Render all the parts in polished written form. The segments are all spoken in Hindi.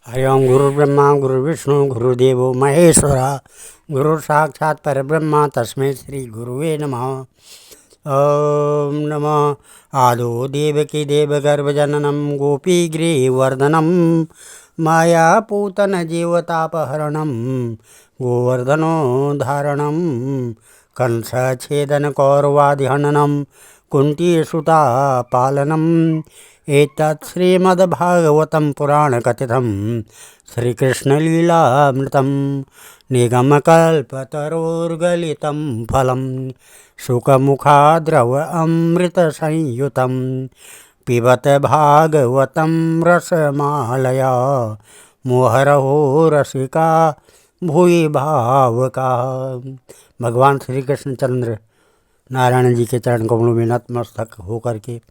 हरि ओम। गुरुर्ब्रह्मा गुरुर्विष्णु गुरुदेवो महेश्वरा, गुरु साक्षात् परब्रह्म तस्मै श्री गुरुवे नमः। ओम नमः। आदो देवकी देवगर्भजननं गोपीगृहवर्धनं मायापूतन जीवतापहरणं गोवर्धनोद्धारणं कंसच्छेदन कौरवादिहननं कुन्तीसुतापालनम् एतत् श्रीमद्भागवतं पुराणकथितं श्रीकृष्णलीलामृतं निगमकल्पतरोर्गलितं फलं शुकमुखाद्रव अमृतसंयुतं पिबत भागवतं रसमालया मोहरहो रसिका भूरि भावका। भगवान श्री कृष्णचंद्र नारायण जी के चरण कमलों में नतमस्तक होकर के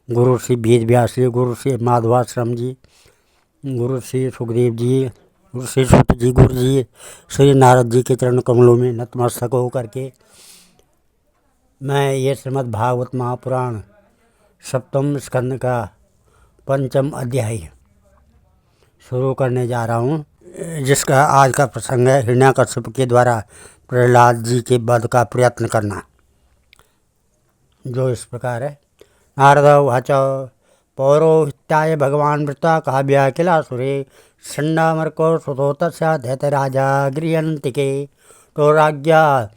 गुरु श्री वेद व्यास जी, गुरु श्री माधवाश्रम जी, गुरु श्री सुखदेव जी, गुरु श्री सूत जी, गुरु जी श्री नारद जी के चरण कमलों में नतमस्तक होकर के मैं ये श्रीमद् भागवत महापुराण सप्तम स्कंद का पंचम अध्याय शुरू करने जा रहा हूँ, जिसका आज का प्रसंग है हिरण्याकश्यप के द्वारा प्रहलाद जी के वध का प्रयत्न करना, जो इस प्रकार है। नारद उवाच पौरोहित्याय भगवान् वृत्ता काव्या किलासुरे षण्डामर्को सुतो तस्य दैत्यराजा गृह्यन्तिके तो राज्ञा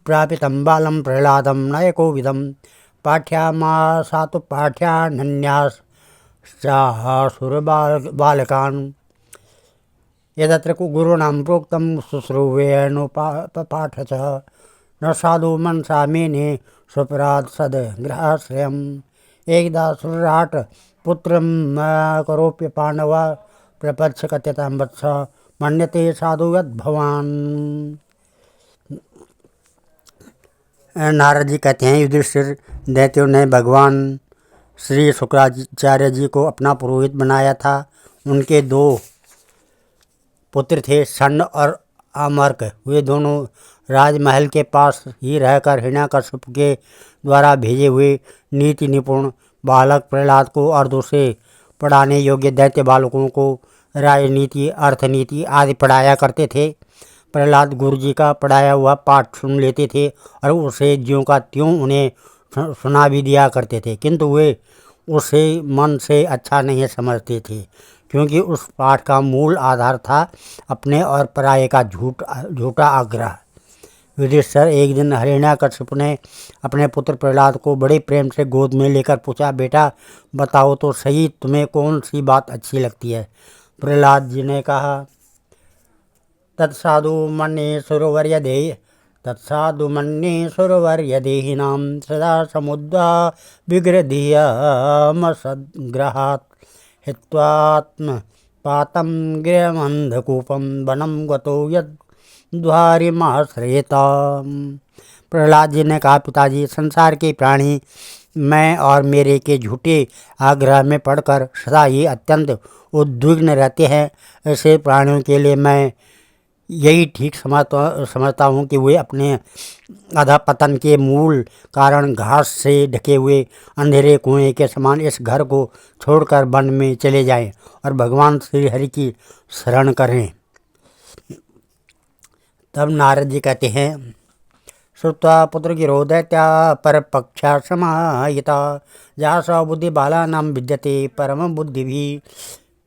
प्रापितं बालं प्रह्लादं नायकोविदं पाठ्यामासातु पाठ्यानन्याश्चासुरबालकान् यदत्र गुरूणां प्रोक्तं शुश्रूवेऽनुपाठ च न साधु मनसा मेने स्वपराध सद गृहाश्रयम् एकदा सुराट पुत्रं करोप्य पांडव प्रपच्छ कथ्यतां वत्स मन्यते साधु यद्भवान्। नारद जी कहते हैं, युधिष्ठिर दैत्यों ने भगवान श्री शुक्राचार्य जी को अपना पुरोहित बनाया था। उनके दो पुत्र थे, षण्ड और अमर्क। वे दोनों राजमहल के पास ही रहकर हिरण्याकश्यप के द्वारा भेजे हुए नीति निपुण बालक प्रहलाद को और दूसरे पढ़ाने योग्य दैत्य बालकों को राजनीति, अर्थनीति आदि पढ़ाया करते थे। प्रहलाद गुरु जी का पढ़ाया हुआ पाठ सुन लेते थे और उसे ज्यों का त्यों उन्हें सुना भी दिया करते थे, किंतु वे उसे मन से अच्छा नहीं समझते थे, क्योंकि उस पाठ का मूल आधार था अपने और पराये का झूठा आग्रह। युधिष्ठिर एक दिन हिरण्याकश्यप ने अपने पुत्र प्रहलाद को बड़े प्रेम से गोद में लेकर पूछा, बेटा बताओ तो सही, तुम्हें कौन सी बात अच्छी लगती है। प्रहलाद जी ने कहा, तत्साधु मन्ये सुरवर्यदेहिनां सदा समुद्रा विग्रधियमसद्ग्रहात् हित्वात्मपातं गृहमन्धकूपं वनं गतो यद्वारिमाश्रयेत। प्रहलाद जी ने कहा, पिताजी, संसार के प्राणी मैं और मेरे के झूठे आग्रह में पड़कर सदा ही अत्यंत उद्विग्न रहते हैं। ऐसे प्राणियों के लिए मैं यही ठीक समझता हूँ कि वे अपने अधपतन के मूल कारण घास से ढके हुए अंधेरे कुएं के समान इस घर को छोड़कर वन में चले जाएं और भगवान श्री हरि की शरण करें। तब नारद जी कहते हैं, श्रुत्वा पुत्र गिरो दैत्या परपक्षा समाहिता जास बुद्धि बालानां विद्यते परम बुद्धि भी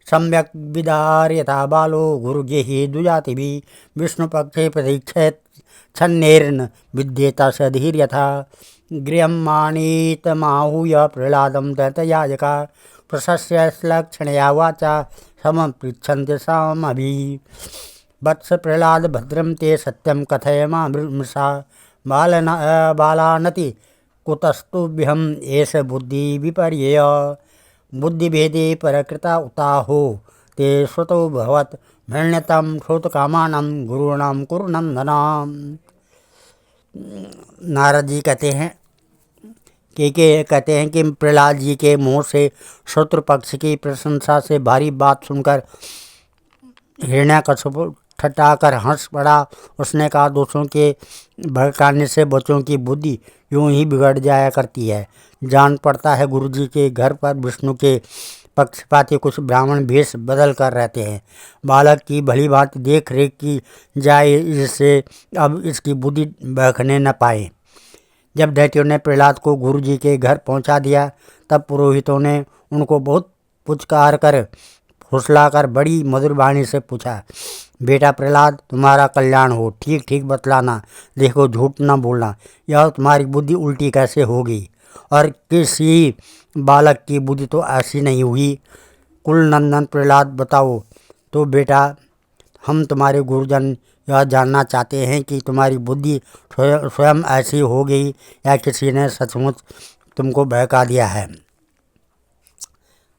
सम्यक विदार्यता बालो गुरुजेहि द्विजातिभिः विष्णुपक्षे प्रतीक्षेत छन्नेर्न विद्येता सधीर्यथा गृहं मानीतमाहूय प्रह्लादं दैत्ययाजका प्रशस्य श्लक्षणया वाचा समपृच्छन्ति सामभिः वत्स प्रह्लाद भद्रं ते सत्यं कथय मामृषा बालानति कुतस्तुभ्यम् एष बुद्धि विपर्यय बुद्धिभेदे परकृता उताहो ते श्रुतो भवत् भृण्यतं श्रोतकामानं गुरूणां कुरुनन्दनाम्। नारद जी कहते हैं कि प्रहलाद जी के मुँह से शत्रु पक्ष की प्रशंसा से भारी बात सुनकर हिरण्याकश्यप ठठाकर हंस पड़ा। उसने कहा, दोषों के भड़काने से बच्चों की बुद्धि यूं ही बिगड़ जाया करती है। जान पड़ता है गुरुजी के घर पर विष्णु के पक्षपाती कुछ ब्राह्मण भेष बदल कर रहते हैं। बालक की भली भांति देख रेख की जाए, इससे अब इसकी बुद्धि बहकने न पाए। जब दैत्यों ने प्रहलाद को गुरु जी के घर पहुंचा दिया, तब पुरोहितों ने उनको बहुत पुचकार कर फुसलाकर बड़ी मधुर वाणी से पूछा, बेटा प्रहलाद, तुम्हारा कल्याण हो, ठीक ठीक बतलाना, देखो झूठ न बोलना, यह तुम्हारी बुद्धि उल्टी कैसे होगी? और किसी बालक की बुद्धि तो ऐसी नहीं हुई। कुलनंदन प्रहलाद, बताओ तो बेटा, हम तुम्हारे गुरुजन यह जानना चाहते हैं कि तुम्हारी बुद्धि स्वयं ऐसी हो गई या किसी ने सचमुच तुमको बहका दिया है।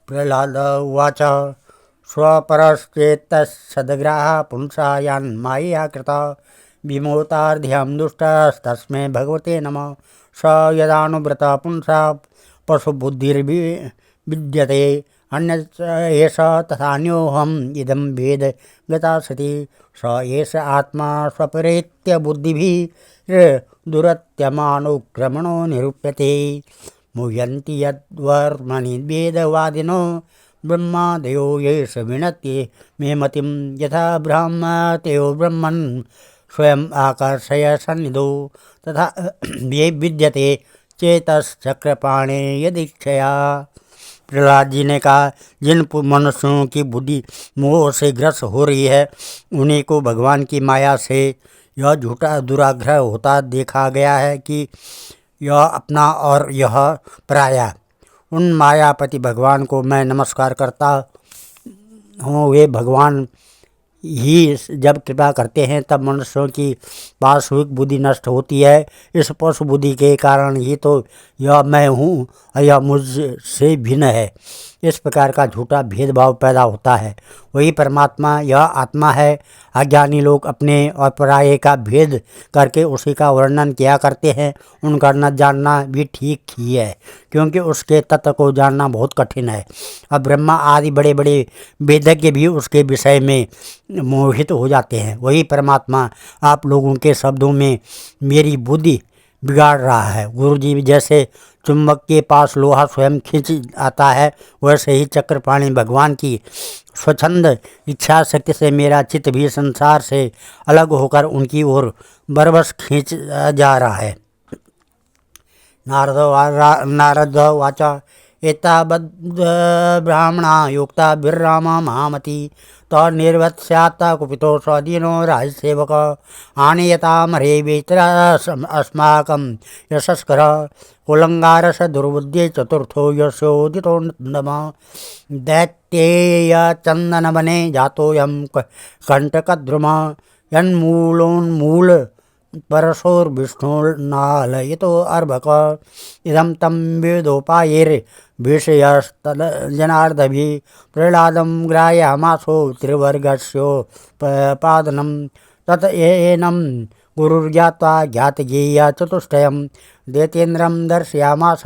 प्रहलाद उवाच स्वपरश्चेत्तसद्ग्राह पुंसा यान् मायया कृता विमोतार्ध्यं दुष्टस्तस्मै भगवते नमः। स यदानुव्रत पुंसा पशुबुद्धिर्विद्यते अन्यच्च एष तथान्योऽहम् इदं वेद गता सति। स एष आत्मा स्वपरेत्य बुद्धिभिर्दुरत्यमानुक्रमणो निरूप्यते। मुह्यन्ति यद्वर्मणि वेदवादिनो ब्रह्मादयो येष विनत्ये मे मतिं यथा ब्रह्मतयो ब्रह्मन् स्वयं आकर्षय सन्निधो तथा ये विद्यते चेतश्चक्रपाणे यदीक्षया। प्रहलाद जी ने कहा, जिन मनुष्यों की बुद्धि मोह से ग्रस्त हो रही है, उन्हीं को भगवान की माया से यह झूठा दुराग्रह होता देखा गया है कि यह अपना और यह पराया। उन मायापति भगवान को मैं नमस्कार करता हूँ। वे भगवान ही जब कृपा करते हैं तब मनुष्यों की वास्तविक बुद्धि नष्ट होती है। इस पशु बुद्धि के कारण ही तो यह मैं हूँ और यह मुझसे भिन्न है, इस प्रकार का झूठा भेदभाव पैदा होता है। वही परमात्मा यह आत्मा है। अज्ञानी लोग अपने और पराये का भेद करके उसी का वर्णन किया करते हैं। उनका न जानना भी ठीक ही है, क्योंकि उसके तत्व को जानना बहुत कठिन है। अब ब्रह्मा आदि बड़े बड़े वेदज्ञ भी उसके विषय में मोहित हो जाते हैं। वही परमात्मा आप लोगों के शब्दों में मेरी बुद्धि बिगाड़ रहा है। गुरु जी जैसे चुंबक के पास लोहा स्वयं खींच आता है, वैसे ही चक्रपाणी भगवान की स्वच्छंद इच्छा शक्ति से मेरा चित्त भी संसार से अलग होकर उनकी ओर बरबस खींच जा रहा है। नारद वाचा एतावद् ब्राह्मणा युक्ता बिर्रामा महामती तनिर्वत्स्यात्ता कुपितो स्वाधीनो राजसेवक आनीयतामरे वेतरा अस्माकं यशस्कर कुलंगारस दुर्बुद्धि चतुर्थो यशोदितो नमः। दैत्येय चंदन वने जातोऽयं कंटकद्रुम यन्मूलोन्मूल परशोर्विष्णुर्नालयितो अर्भक इदं तं वेदोपायैर्विषयस्तज्जनार्दभिः प्रह्लादं ग्राह्यामासो त्रिवर्गस्योपादनं तत एनं गुरुर्ज्ञात्वा ज्ञातज्ञेय चतुष्टयं दैत्येन्द्रं दर्शयामास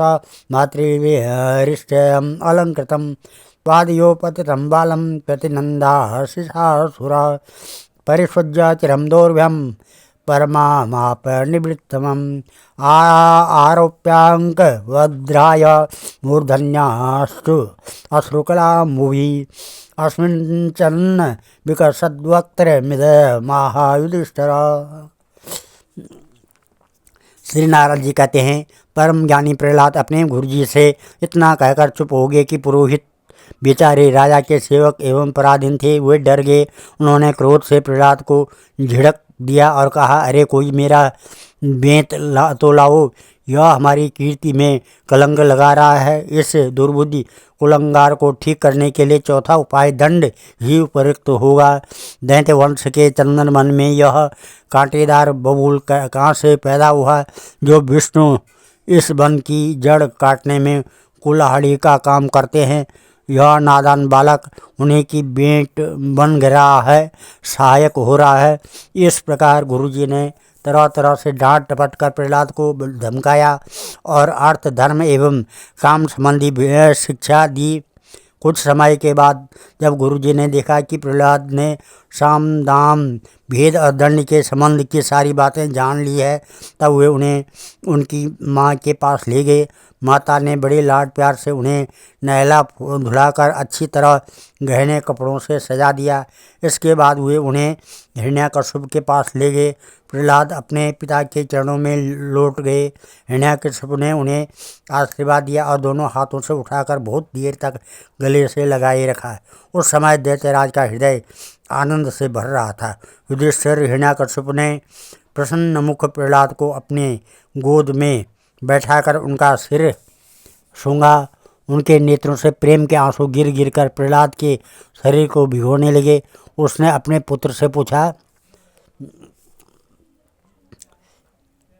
मातृविहरिष्टयम् अलङ्कृतं पादयोपतितं बालं प्रतिनन्दाशिषासुरा परिष्वज्य चिरं दौर्भ्यं परमामाप निवृत्तमम् आरोप्याङ्कवज्राय मूर्धन्यास्तु अश्रुकलामुभि अस्मिन् चन्न विकसद्वक्त्रमिदमाहायुधिष्ठिर। श्री नारद जी कहते हैं, परम ज्ञानी प्रहलाद अपने गुरुजी से इतना कहकर चुप हो गए कि पुरोहित बेचारे राजा के सेवक एवं पराधीन थे, वे डर गए। उन्होंने क्रोध से प्रहलाद को झिड़क दिया और कहा, अरे कोई मेरा बेंत तो लाओ, यह हमारी कीर्ति में कलंक लगा रहा है। इस दुर्बुद्धि कुलंगार को ठीक करने के लिए चौथा उपाय दंड ही उपयुक्त होगा। दैत्य वंश के चंदन वन में यह कांटेदार बबूल कहाँ से पैदा हुआ, जो विष्णु इस वन की जड़ काटने में कुल्हाड़ी का काम करते हैं। यह नादान बालक उन्हीं की बेंट बन रहा है, सहायक हो रहा है। इस प्रकार गुरुजी ने तरह तरह से डांट टपट कर प्रहलाद को धमकाया और अर्थ धर्म एवं काम संबंधी शिक्षा दी। कुछ समय के बाद जब गुरुजी ने देखा कि प्रहलाद ने साम दाम भेद और दंड के संबंध की सारी बातें जान ली है, तब वे उन्हें उनकी माँ के पास ले गए। माता ने बड़े लाड प्यार से उन्हें नहला धुलाकर अच्छी तरह गहने कपड़ों से सजा दिया। इसके बाद वे उन्हें हिरण्यकश्यप के पास ले गए। प्रहलाद अपने पिता के चरणों में लौट गए। हिरण्यकश्यप ने उन्हें आशीर्वाद दिया और दोनों हाथों से उठाकर बहुत देर तक गले से लगाए रखा। उस समय दैत्यराज का हृदय आनंद से भर रहा था। युधिष्ठिर हिरण्यकश्यप ने प्रसन्न मुख प्रहलाद को अपने गोद में बैठाकर उनका सिर सूंघा। उनके नेत्रों से प्रेम के आंसू गिर गिर कर प्रहलाद के शरीर को भिगोने लगे। उसने अपने पुत्र से पूछा,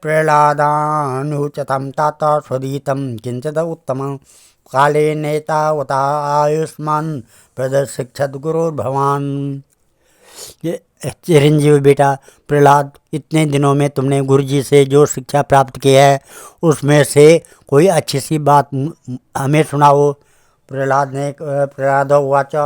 प्रहलादानुचतं तात स्वदीतं किंचित उत्तम काले नेतावता आयुष्मान प्रदर्शिक्षत गुरु भगवान। ये चिरंजीव बेटा प्रहलाद, इतने दिनों में तुमने गुरुजी से जो शिक्षा प्राप्त की है उसमें से कोई अच्छी सी बात हमें सुनाओ। प्रहलाद उवाच,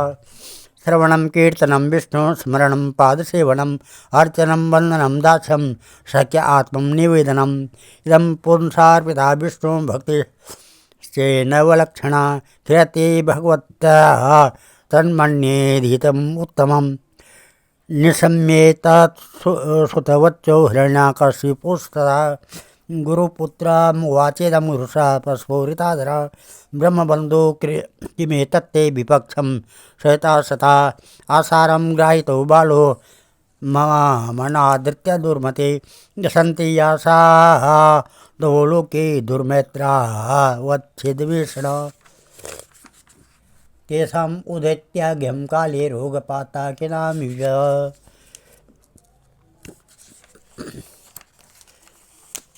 श्रवणं कीर्तनं विष्णु स्मरणं पादसेवनम् अर्चनं वंदनं दास्यं शक्य आत्मं निवेदनम् इदं पुंसार्पिता विष्णु भक्तिश्चेनवलक्षणा कीर्ति भगवत्याः तन्मन्येधितम् उत्तमम्। निशम्येतत् सुतवच्चो हिरण्याकशिपुस्तदा गुरुपुत्रमुवाचेदं रुषा प्रस्फुरिताधरा ब्रह्मबन्धो किमेतत्ते विपक्षं शयता सता आसारं ग्राहितो बालो मनादृत्य दुर्मते यशन्ति यासाः दोलोके दुर्मैत्राः वच्छेदविषण तेषाम् उदैत्याज्ञं काले रोगपाता किनामिव।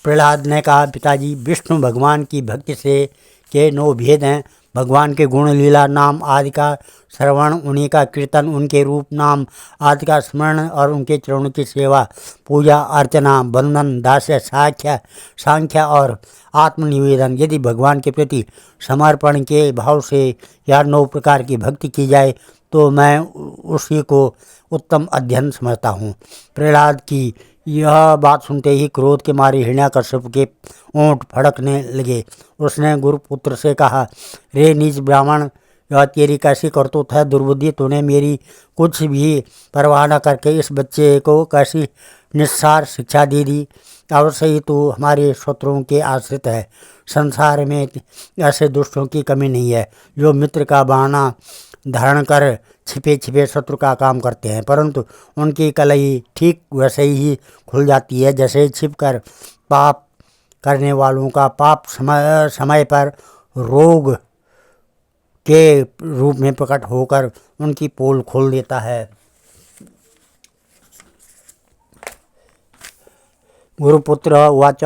प्रहलाद ने कहा, पिताजी, विष्णु भगवान की भक्ति से के 9 भेद हैं। भगवान के गुण लीला नाम आदि का श्रवण, उन्हीं का कीर्तन, उनके रूप नाम आदि का स्मरण और उनके चरणों की सेवा, पूजा अर्चना, बंधन, दास्य, सांख्य और आत्मनिवेदन। यदि भगवान के प्रति समर्पण के भाव से यह 9 प्रकार की भक्ति की जाए तो मैं उसी को उत्तम अध्ययन समझता हूँ। प्रहलाद की यह बात सुनते ही क्रोध के मारे हिरण्याकश्यप के ओंठ फड़कने लगे। उसने गुरुपुत्र से कहा, रे नीच ब्राह्मण, यह तेरी कैसी करतूत है? दुर्बुद्धि, तूने मेरी कुछ भी परवाह न करके इस बच्चे को कैसी निस्सार शिक्षा दे दी। अवश्य ही तू हमारे शत्रुओं के आश्रित है। संसार में ऐसे दुष्टों की कमी नहीं है जो मित्र का बहाना धारण कर छिपे छिपे शत्रु का काम करते हैं, परंतु उनकी कलई ठीक वैसे ही खुल जाती है जैसे छिपकर पाप करने वालों का पाप समय पर रोग के रूप में प्रकट होकर उनकी पोल खोल देता है। गुरुपुत्र उवाच,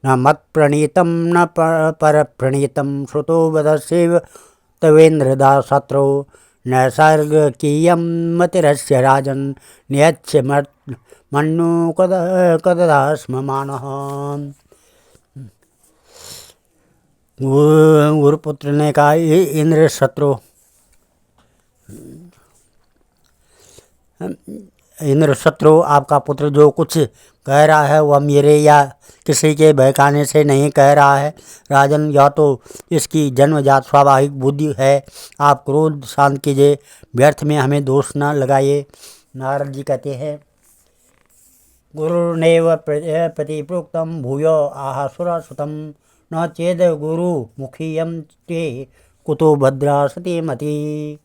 न मत्प्रणीतं न परप्रणीतं श्रुतो वदस्यैव तवेन्द्रदा शत्रौ नैसर्गिकीयं मतिरस्य राजन् नियच्छ मन्नु कददा स्म मानः। गुरुपुत्र ने कहा, इंद्र शत्रु, आपका पुत्र जो कुछ कह रहा है वह मेरे या किसी के बहकाने से नहीं कह रहा है। राजन, यह तो इसकी जन्मजात स्वाभाविक बुद्धि है। आप क्रोध शांत कीजिए, व्यर्थ में हमें दोष न लगाइए। नारद जी कहते हैं, गुरुर्नैव प्रतिप्रोक्तं भूयो आह सुरसुतं न चेद गुरु मुखीयं ते कुतो भद्रा सती मति।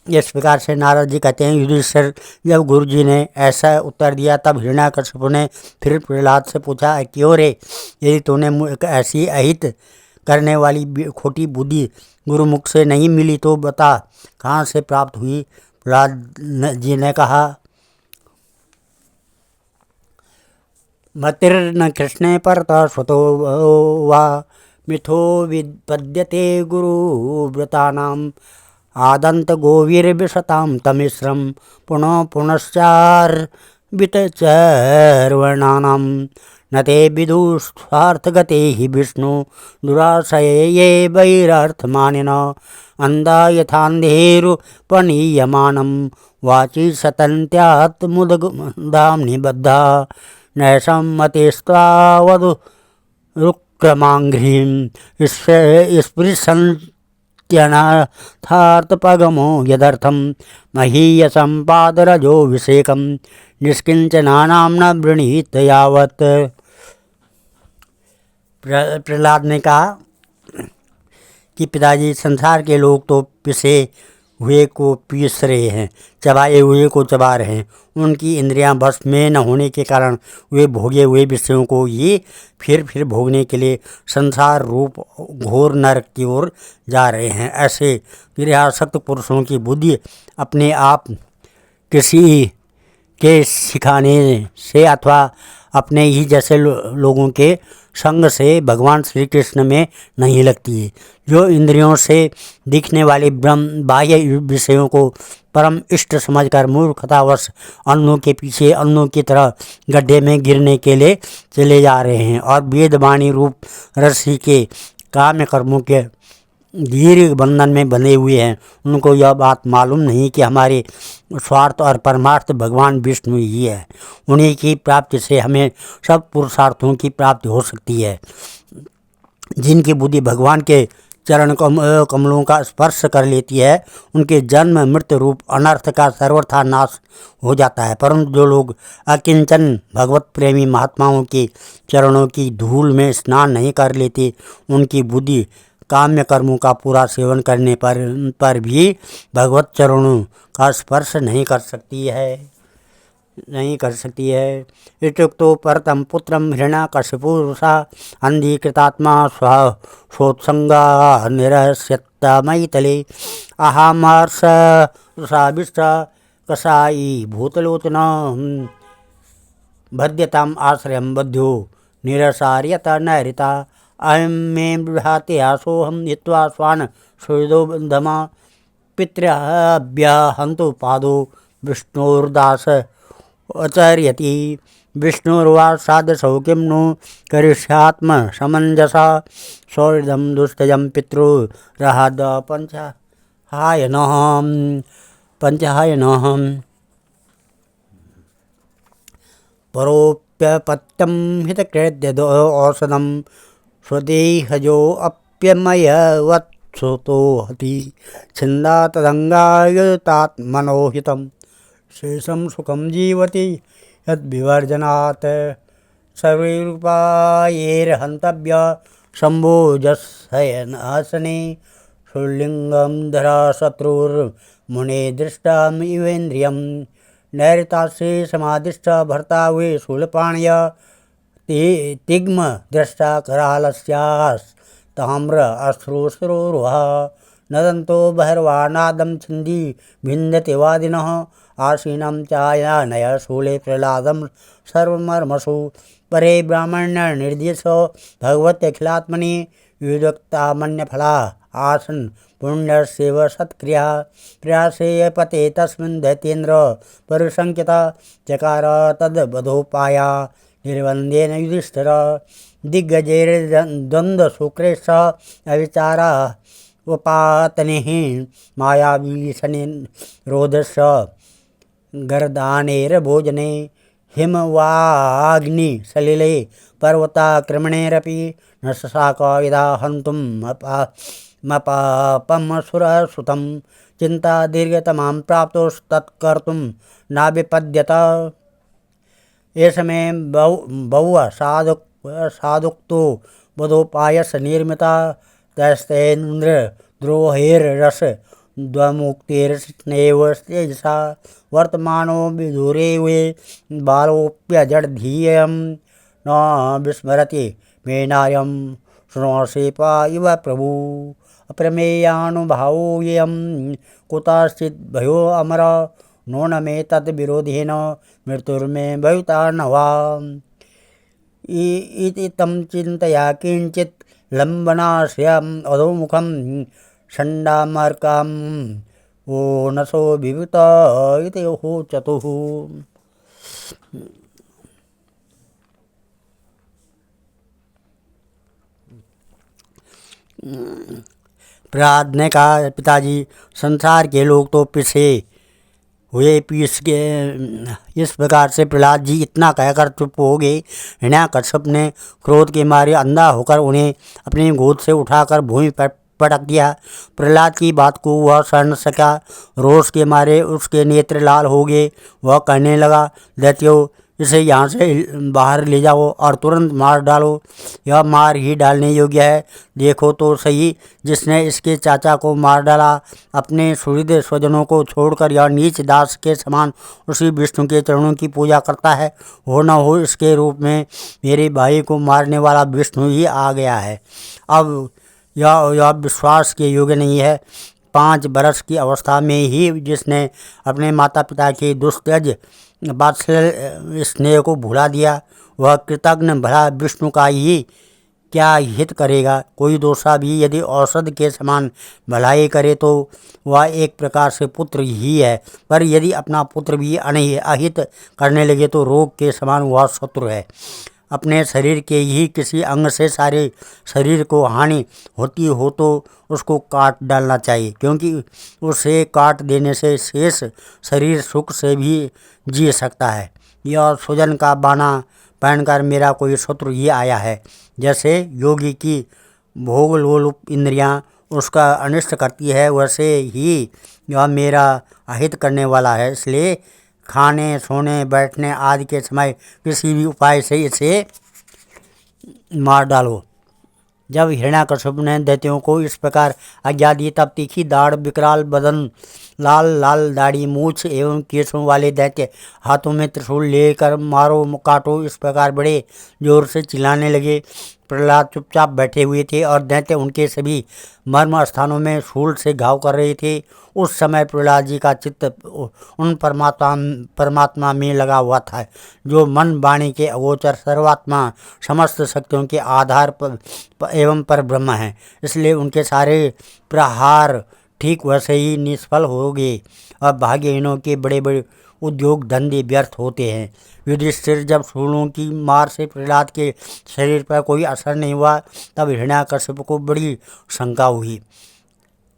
इस प्रकार से नारद जी कहते हैं, युधिष्ठिर, जब गुरु जी ने ऐसा उत्तर दिया तब हिरण्याकश्यप ने फिर प्रहलाद से पूछा, क्यों रे, यदि तूने ऐसी अहित करने वाली खोटी बुद्धि गुरुमुख से नहीं मिली तो बता कहाँ से प्राप्त हुई। प्रहलाद जी ने कहा, मतिर्न कृष्णे परतः स्वतो वा मिथो विपद्यते गुरुव्रतानाम् आदंत गोवीर्विशतां तमिश्रम पुनः पुनश्चार्वितचर्वणानां न ते विदुस्वार्थगते हि विष्णु दुराशये ये वैरर्थमानिनः अन्धा यथान्धेरुपनीयमानं वाची सतन्त्यात्मुदां निबद्धा नैषं मतेस्त्वावधु क्रमांघ्रीं स्पृशन्त्यनाथार्थपगमो यदर्थं महीयसं पादरजोऽभिषेकं निष्किञ्चनानां न वृणीत यावत्। प्रहलाद ने कहा कि पिताजी, संसार के लोग तो पिसे हुए को पीस रहे हैं, चबाए हुए को चबा रहे हैं। उनकी इंद्रियां बस में न होने के कारण वे भोगे हुए विषयों को ये फिर भोगने के लिए संसार रूप घोर नरक की ओर जा रहे हैं। ऐसे क्रियासक्त पुरुषों की बुद्धि अपने आप किसी के सिखाने से अथवा अपने ही जैसे लोगों के संग से भगवान श्री कृष्ण में नहीं लगती है। जो इंद्रियों से दिखने वाले ब्रह्म बाह्य विषयों को परम इष्ट समझकर मूर्खतावश अन्नों के पीछे अन्नों की तरह गड्ढे में गिरने के लिए चले जा रहे हैं और वेदवाणी रूप रस्सी के काम्य कर्मों के दीर्घ बंधन में बंधे हुए हैं, उनको यह बात मालूम नहीं कि हमारे स्वार्थ और परमार्थ भगवान विष्णु ही है। उन्हीं की प्राप्ति से हमें सब पुरुषार्थों की प्राप्ति हो सकती है। जिनकी बुद्धि भगवान के चरण कमलों का स्पर्श कर लेती है, उनके जन्म मृत्यु रूप अनर्थ का सर्वथा नाश हो जाता है। परंतु जो लोग अकिंचन भगवत प्रेमी महात्माओं के चरणों की धूल में स्नान नहीं कर लेते, उनकी बुद्धि काम्य कर्मों का पूरा सेवन करने पर भी भगवत चरणों का स्पर्श नहीं कर सकती है। इत्युक्तो परतं पुत्रं हिरण्यकशिपुरुषा अंधीकृतात्मा स्वोत्संगा निरस्यत मैथिले अहमर्षाभिष्ट कषायी भूतलोचना भद्यताम् आश्रयं बध्यो निरसार्यत नैरिता अयं मे विभाति आसोहं हित्वा स्वान् सुहृदो दमा पितृभ्यहन्तु पादो विष्णोर्दास आचर्यति विष्णुर्वा सादृशौ किं नु करिष्यात्म समञ्जसा सौहृदं दुष्टजं पितृरहद पंचहायनः परोप्यपत्यं हितकृत्य औषधं स्वदेहजो अप्यमयवत्सुतो हति छिन्दा तदंगायुतात्मनो हितं शेषं सुखं जीवति यद्विवर्जनात् सर्वैरुपायैर्हन्तव्य शम्भोजशयनासने सुलिंगं धरा शत्रुर्मुने दृष्टमिवेन्द्रियं नैरतासे समादिष्ट भर्ता वे शूलपाणय तिग्म दृष्टा करालस्यास्ताम्र अश्रुश्रुरुहा नदन्तो बहिर्वानादं छिन्दी भिन्दति वादिनः आसीनं चायानय शूले प्रह्लादं सर्वमर्मसु परे ब्राह्मण्य निर्देश भगवत्यखिलात्मनि विदुक्तामन्यफला आसन पुण्यस्यैव सत्क्रिया प्रयासे पते तस्मिन् दैत्येन्द्र परिसंख्यता चकार तद्वधोपाया निर्वन्देन युधिष्ठिर दिग्गजैर्द्वन्द्वशुक्रेश अविचारा उपातनेः मायावी शनिरोधस्य गर्दानेर्भोजने हिमवाग्निसलिले पर्वताक्रमणैरपि न शशाक यदा हन्तुं मपापमसुरसुतं चिन्ता दीर्घतमां प्राप्तोस्तत्कर्तुं नाभिपद्यत एष मे बहु साधुक्तो वधोपायस निर्मिता तस्तेन्द्र द्रोहैर्रस द्वमुक्तिर्स्नेव तेजसा वर्तमानो विदुरे वे बालोऽप्यजडधीयं न विस्मरति मेनायं शृणोषेपा इव प्रभु अप्रमेयानुभावोऽयं कुतश्चित् भयो अमर नो न मे तद्विरोधेन मृत्युर्मे भविता न वा इति तं चिन्तया किञ्चित् लम्बनाश्रयम् अधोमुखं षण्डामर्काम् ओ नसो विभूत इति चतुः। प्रहलाद ने कहा, पिताजी, संसार के लोग तो पिसे हुए पीस के। इस प्रकार से प्रहलाद जी इतना कहकर चुप हो गए। हिरण्याकश्यप ने क्रोध के मारे अंधा होकर उन्हें अपनी गोद से उठाकर भूमि पर पटक दिया। प्रहलाद की बात को वह सह न सका। रोष के मारे उसके नेत्र लाल हो गए। वह कहने लगा, दैत्यो, इसे यहाँ से बाहर ले जाओ और तुरंत मार डालो। यह मार ही डालने योग्य है। देखो तो सही, जिसने इसके चाचा को मार डाला, अपने सुहृद स्वजनों को छोड़कर यह नीच दास के समान उसी विष्णु के चरणों की पूजा करता है। हो न हो इसके रूप में मेरे भाई को मारने वाला विष्णु ही आ गया है। अब यह विश्वास के योग्य नहीं है। 5 बरस की अवस्था में ही जिसने अपने माता पिता के दुस्त्यज वात्सल्य स्नेह को भुला दिया, वह कृतज्ञ भला विष्णु का ही क्या हित करेगा। कोई दोषा भी यदि औषध के समान भलाई करे तो वह एक प्रकार से पुत्र ही है, पर यदि अपना पुत्र भी अहित करने लगे तो रोग के समान वह शत्रु है। अपने शरीर के ही किसी अंग से सारे शरीर को हानि होती हो तो उसको काट डालना चाहिए, क्योंकि उसे काट देने से शेष शरीर सुख से भी जी सकता है। यह सुजन का बाना पहनकर मेरा कोई शत्रु ही आया है। जैसे योगी की भोग लोलुप इंद्रियां उसका अनिष्ट करती है, वैसे ही यह मेरा अहित करने वाला है। इसलिए खाने, सोने, बैठने आदि के समय किसी भी उपाय से इसे मार डालो। जब हिरण्याकश्यप ने दैत्यों को इस प्रकार आज्ञा दी, तब तीखी दाढ़, विकराल बदन, लाल लाल दाढ़ी, मूछ एवं केशों वाले दैत्य हाथों में त्रिशूल लेकर मारो काटो इस प्रकार बड़े जोर से चिल्लाने लगे। प्रहलाद चुपचाप बैठे हुए थे और दैत्य उनके सभी मर्म स्थानों में शूल से घाव कर रहे थे। उस समय प्रहलाद जी का चित्त उन परमात्मा में लगा हुआ था, जो मन वाणी के अगोचर सर्वात्मा, समस्त शक्तियों के आधार एवं पर ब्रह्म है। इसलिए उनके सारे प्रहार ठीक वैसे ही निष्फल हो गए और भाग्यहीनों के बड़े बड़े उद्योग धंधे व्यर्थ होते हैं। युधिष्ठिर जब शूलों की मार से प्रहलाद के शरीर पर कोई असर नहीं हुआ, तब हिरण्याकश्यप को बड़ी शंका हुई।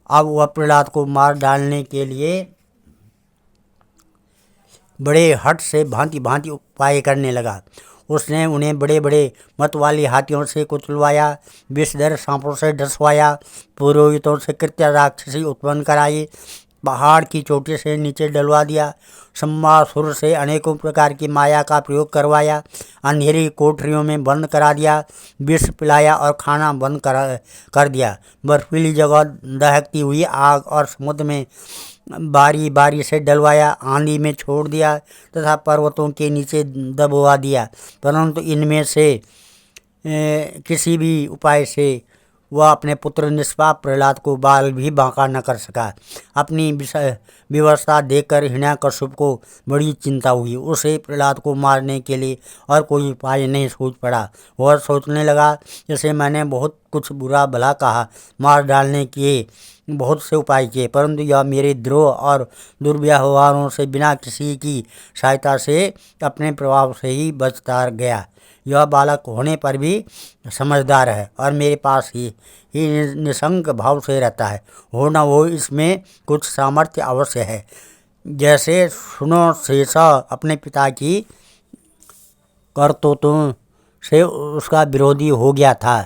अब वह प्रहलाद को मार डालने के लिए बड़े हट से भांति भांति उपाय करने लगा। उसने उन्हें बड़े बड़े मत वाली हाथियों से कुचलवाया, विषधर सांपों से डसवाया, पुरोहितों से कृत्य राक्षसी उत्पन्न कराई, पहाड़ की चोटी से नीचे डलवा दिया, सम्मासुर से अनेकों प्रकार की माया का प्रयोग करवाया, अंधेरी कोठरियों में बंद करा दिया, विष पिलाया और खाना बंद कर दिया, बर्फीली जगह दहकती हुई आग और समुद्र में बारी बारी से डलवाया, आंधी में छोड़ दिया तथा पर्वतों के नीचे दबवा दिया, परंतु इनमें से किसी भी उपाय से वह अपने पुत्र निष्पाप प्रहलाद को बाल भी बांका न कर सका। अपनी व्यवस्था देखकर हिरण्याकश्यप को बड़ी चिंता हुई। उसे प्रहलाद को मारने के लिए और कोई उपाय नहीं सूझ पड़ा। वह सोचने लगा, जैसे मैंने बहुत कुछ बुरा भला कहा, मार डालने के बहुत से उपाय किए, परंतु यह मेरे द्रोह और दुर्व्यवहारों से बिना किसी की सहायता से अपने प्रभाव से ही बचता गया। यह बालक होने पर भी समझदार है और मेरे पास ही निसंग भाव से रहता है। हो न हो इसमें कुछ सामर्थ्य अवश्य है। जैसे सुनो शेषा अपने पिता की करतूतों से उसका विरोधी हो गया था,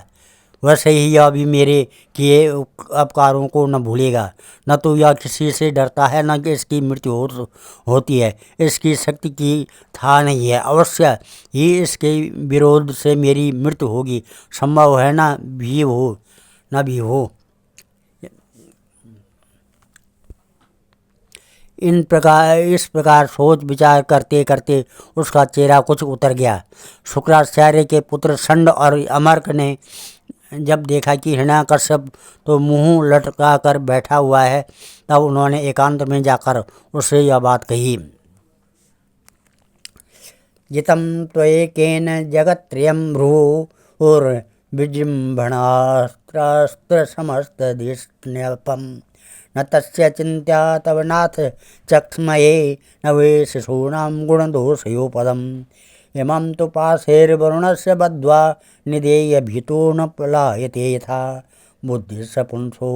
वैसे ही यह भी मेरे किए उपकारों को न भूलेगा। न तो यह किसी से डरता है, न कि इसकी मृत्यु होती है। इसकी शक्ति की था नहीं है, अवश्य ही इसके विरोध से मेरी मृत्यु होगी। संभव है न भी हो। इस प्रकार सोच विचार करते करते उसका चेहरा कुछ उतर गया। शुक्राचार्य के पुत्र षंड और अमर्क ने जब देखा कि हिरण्याकश्यप तो मुंह लटका कर बैठा हुआ है, तब उन्होंने एकांत में जाकर उससे यह बात कही। जितम त्वएकेन जगत्त्रयं भ्रूर्विजृंभणास्त्र समस्तधिष्ण्यपम न तस्य चिंत्या तव नाथ चक्षमये न वे शिशूनां गुणदोषयोपदम् इमं तु पाशैर्वरुणस्य बद्ध्वा निदेय भीतो न पलायते यथा बुद्धिश्च पुंसो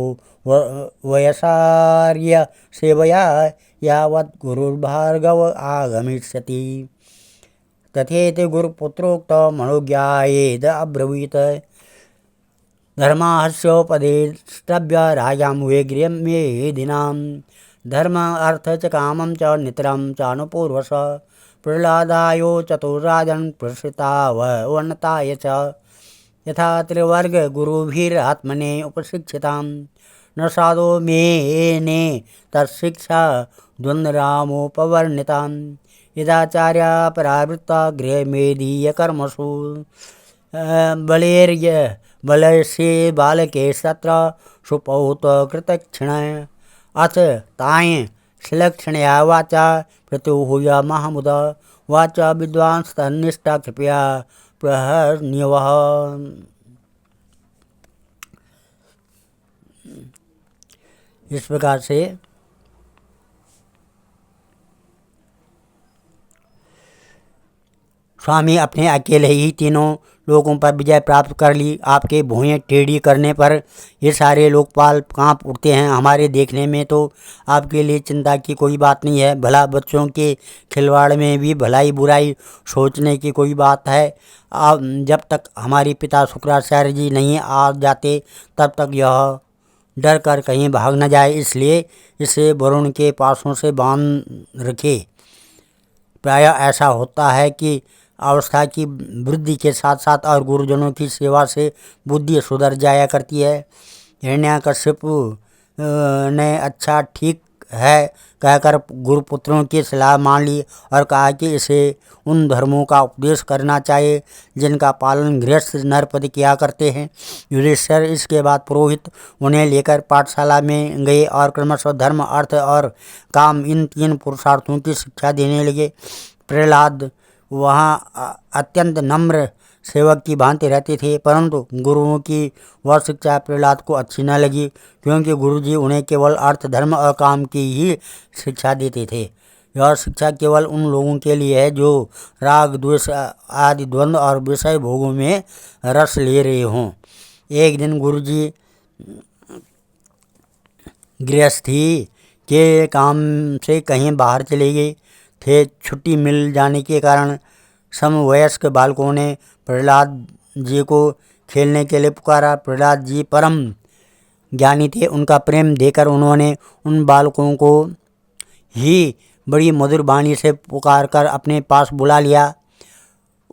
वयसार्य सेवया यावत् गुरुर्भार्गव आगमिष्यति। तथेति गुरुपुत्रोक्त मनोज्ञायेद अब्रवीत्। धर्मास्योपदेष्टव्य राजां वेग्र्यं मे दिनां। धर्म अर्थ च कामं च नितरं चानुपूर्वश। प्रह्लादायो चतुर्राजन् प्रसृतावनताय च। यथा त्रिवर्ग गुरुभिरात्मने उपशिक्षितां। न साधो मेने तत्शिक्षा द्वन्द्वरामोपवर्णितां। यदाचार्या परावृत्ता गृहमेदीयकर्मसु। बलैर्बलस्य बालके सत्र सुपौत कृतक्षिण। अथ ताय श्लक्षणया वाचा प्रत्युहूय महामुद। वाचा विद्वांस तन्निष्ठा कृपया प्रहर्ण्यवः। इस प्रकार से स्वामी अपने अकेले ही तीनों लोगों पर विजय प्राप्त कर ली। आपके भुएं टेढ़ी करने पर ये सारे लोकपाल कांप उठते हैं। हमारे देखने में तो आपके लिए चिंता की कोई बात नहीं है। भला बच्चों के खिलवाड़ में भी भलाई बुराई सोचने की कोई बात है। जब तक हमारे पिता शुक्राचार्य जी नहीं आ जाते तब तक यह डर कर कहीं भाग न जाए, इसलिए इसे वरुण के पासों से बांध रखे। प्रायः ऐसा होता है कि अवस्था की वृद्धि के साथ साथ और गुरुजनों की सेवा से बुद्धि सुधर जाया करती है। हिरण्यकश्यपु ने अच्छा ठीक है कहकर गुरुपुत्रों की सलाह मान ली और कहा कि इसे उन धर्मों का उपदेश करना चाहिए जिनका पालन गृहस्थ नरपति किया करते हैं। युधिष्ठिर इसके बाद पुरोहित उन्हें लेकर पाठशाला में गए और क्रमशः धर्म अर्थ और काम इन तीन पुरुषार्थों की शिक्षा देने लगे। प्रहलाद वहाँ अत्यंत नम्र सेवक की भांति रहते थे, परंतु गुरुओं की वह शिक्षा प्रहलाद को अच्छी न लगी, क्योंकि गुरुजी उन्हें केवल अर्थ धर्म और काम की ही शिक्षा देते थे। यह शिक्षा केवल उन लोगों के लिए है जो राग द्वेष आदि द्वंद्व और विषय भोगों में रस ले रहे हों। एक दिन गुरुजी गृहस्थी के काम से कहीं बाहर चले गए थे। छुट्टी मिल जाने के कारण समवयस्क बालकों ने प्रहलाद जी को खेलने के लिए पुकारा। प्रहलाद जी परम ज्ञानी थे, उनका प्रेम देकर उन्होंने उन बालकों को ही बड़ी मधुर वाणी से पुकार कर अपने पास बुला लिया।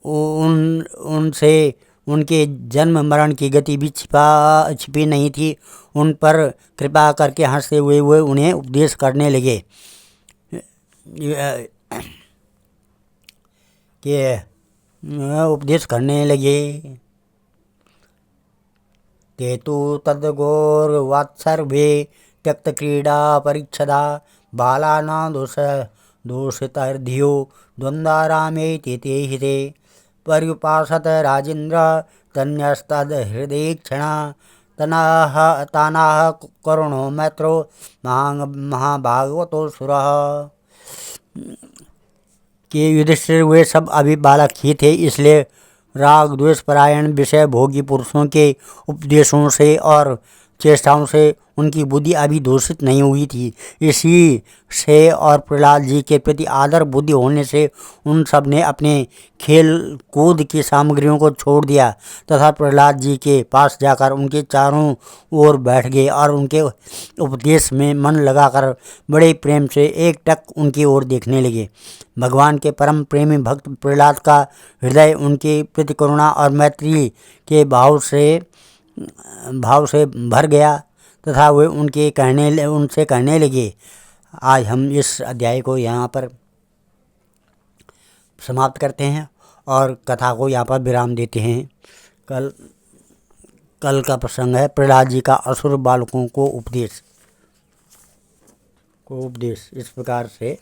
उनसे उनके जन्म मरण की गति भी छिपी नहीं थी। उन पर कृपा करके हंसते हुए उन्हें उपदेश करने लगे ते तु तद्गौरवात्सर्वे त्यक्तक्रीडा परीक्षदा बालानां दोषितर्धियो द्वन्द्वारामेति ते हिते पर्युपासत राजेन्द्र तन्यस्तद्हृदयेक्षणा तानाह करुणो मैत्रो महाभागवतो सुरः। कि युधिष्ठिर वे सब अभी बालक ही थे, इसलिए राग द्वेष परायण विषय भोगी पुरुषों के उपदेशों से और चेष्टाओं से उनकी बुद्धि अभी दूषित नहीं हुई थी। इसी से और प्रहलाद जी के प्रति आदर बुद्धि होने से उन सब ने अपने खेल कूद की सामग्रियों को छोड़ दिया तथा प्रहलाद जी के पास जाकर उनके चारों ओर बैठ गए और उनके उपदेश में मन लगाकर बड़े प्रेम से एकटक उनकी ओर देखने लगे। भगवान के परम प्रेमी भक्त प्रहलाद का हृदय उनके प्रति करुणा और मैत्री के भाव से भर गया तथा वे उनसे कहने लगे। आज हम इस अध्याय को यहाँ पर समाप्त करते हैं और कथा को यहाँ पर विराम देते हैं। कल का प्रसंग है प्रहलाद जी का असुर बालकों को उपदेश। इस प्रकार से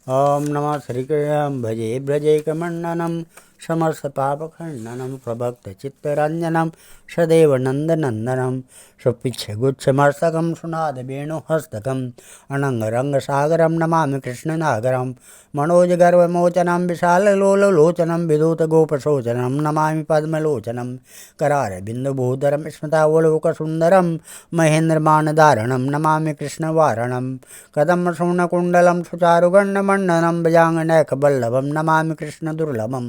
ओम नमः श्री कृष्ण भजे ब्रजे कमंडनम समस्त पापखण्डनं प्रभक्तचित्तरञ्जनं सदैव नन्दनन्दनं सुपिच्छगुच्छमस्तकं सुनादवेणुहस्तकम् अनङ्गरङ्गसागरं नमामि कृष्णनागरं मनोजगर्वमोचनं विशाललोललोचनं विधूतगोपशोचनं नमामि पद्मलोचनं करारविन्दुभूधरं स्मृतावलोकसुन्दरं महेन्द्रमानधारणं नमामि कृष्णवारणं कदम्बशूर्णकुण्डलं सुचारुगण्डमण्डनं भजाङ्गनैकवल्लभं नमामि कृष्णदुर्लभं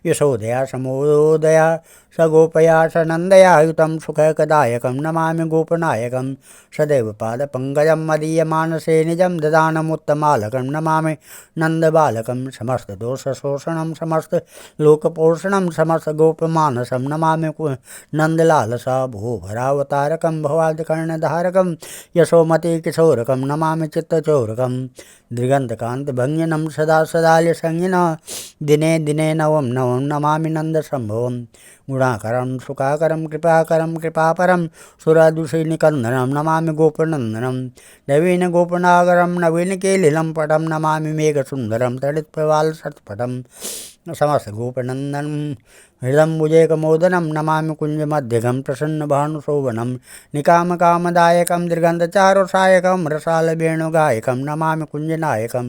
यशोदया समोदया सगोपया सनन्दयायुतं सुखकदायकं नमामि गोपनायकं सदैव पादपङ्कजं मदीयमानसे निजं ददानमुत्तमालकं नमामि नन्दबालकं समस्तदोषशोषणं समस्तलोकपोषणं समस्तगोपमानसं नमामि नन्दलालसा भूभरावतारकं भवादिकर्णधारकं यशोमतिकिशोरकं नमामि चित्तचोरकं दिगन्तकान्तभञ्जनं सदा सदाल्यसंज्ञिनः दिने दिने नवं नवं नमामि नन्दसम्भवं गुणाकरं सुखाकरं कृपापरं सुरदुषिनिकन्दनं नमामि गोपनन्दनं नवीनगोपनागरं नवीनकेलिलं पटं नमामि मेघसुन्दरं तडित्प्रवालसत्पटं समस्तगोपनन्दनं हृदम्बुजैकमोदनं नमामि कुञ्जमध्यगं प्रसन्नभानुशोभनं निकामकामदायकं दीर्घन्तचारुसायकं रसालवेणुगायकं नमामि कुञ्जनायकं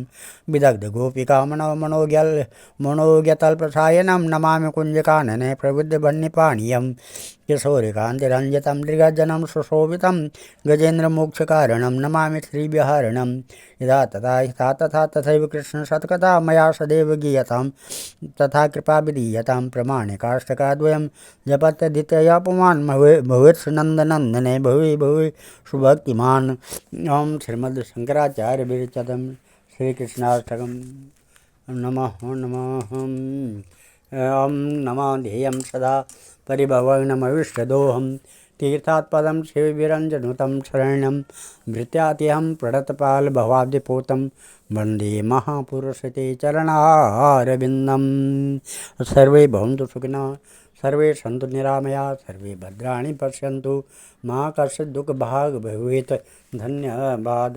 विदग्धगोपिकामनोमनोज्ञतल्पसायनं नमामि कुञ्जकानने प्रबुद्धवह्निपाणीयं किशोरिकान्तिरञ्जितं दृगजनं सुशोभितं गजेन्द्रमोक्षकारणं नमामि श्रीविहारणं यदा तथा हिता तथा तथैव कृष्णसत्कथा मया सदैव गीयतां तथा कृपा विधीयतां प्रमाणिकाष्टकाद्वयं जपत्यदित्यया पुमान् भवेत्सुनन्दनन्दने भवे भवे सुभक्तिमान् ओं श्रीमद्शङ्कराचार्यविरचितं श्रीकृष्णाष्टकं नमः नमः ओं नमो ध्येयं सदा परिभवग्नमविष्टदोहं तीर्थात्पदं शिवविरञ्जनुतं शरण्यं भृत्यात्यहं प्रणतपालभवाब्धिपूतं वन्दे महापुरुषते चरणारविन्दं सर्वे भवन्तु सुखिनः सर्वे सन्तु निरामया सर्वे भद्राणि पश्यन्तु मा कश्चित् दुःखभाग् भवेत् धन्यवाद।